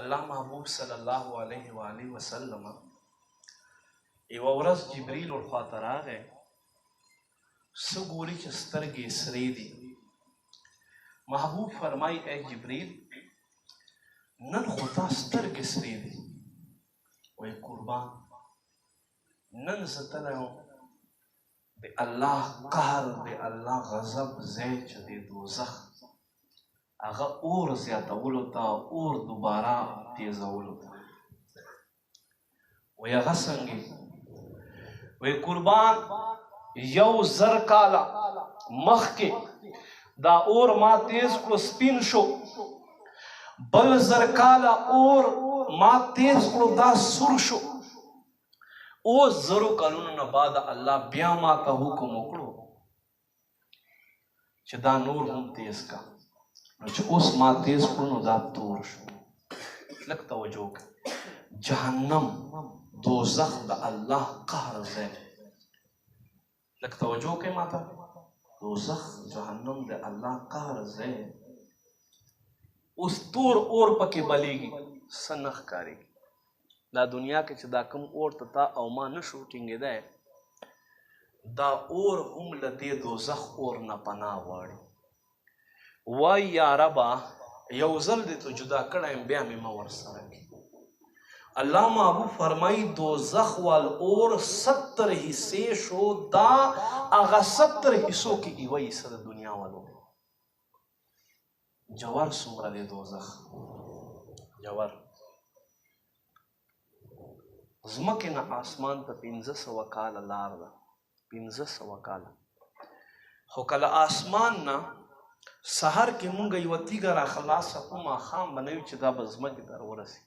الله محبوب صلی الله علیه و آله وسلم یوه ورځ جبریل ورخواته راغی، څه ګوري چې سترګې یې سرې دي. محبوب فرمایي ای جبریل نن خو تا سترګې سرې دي. وایي قربان نن زه تللی وم د الله قهر د الله غضب ځای چې د دوزخ هغه اور زیاتولو ته اور دوباره تیزولو ته. وایي هغه څنګه؟ وایي قربان 1000 کاله مخکې دا اور ما تیز کړو سپین شو، بل 1000 کاله اور ما تیز کړو دا سور شو. اوس 0 کلونو نه بعد الله بیا ما ته حکم وکړو چې دا نور هم تیز کا. نو چې اوس ما تیز کړو نو دا تور شو. لږ توجه کړه، جهنم دوزخ د الله قهر ځای. لږ توجه کوي ما ته، دوزخ جهنم د الله قهر ځای. اوس تور اور پکې بلیږي، څه نه ښکارېږي. دا دنیا کې چې دا کوم اور ته تا او ما نه شو ټینګېدی، دا اور هم له دې دوزخ اور نه پناه غواړي. وایي یا ربه یو ځل دې ته جدا کړی یم بیا مې مه ورسره کړي. الله محبوب فرمایي دوزخ وال اور 70 حصې شو، دا هغه 70 حصو کې یوه حصه د دنیا والو. جوار څومره دی دوزخ؟ جوار ځمکې نه آسمان ته 1500 کاله لار ده، 1500 کاله. خو کله آسمان نه سهار کې مونږ یوه تیږه را خلاصه کړو، ماښام به نه وي چې دا به ځمکې ته ورسي.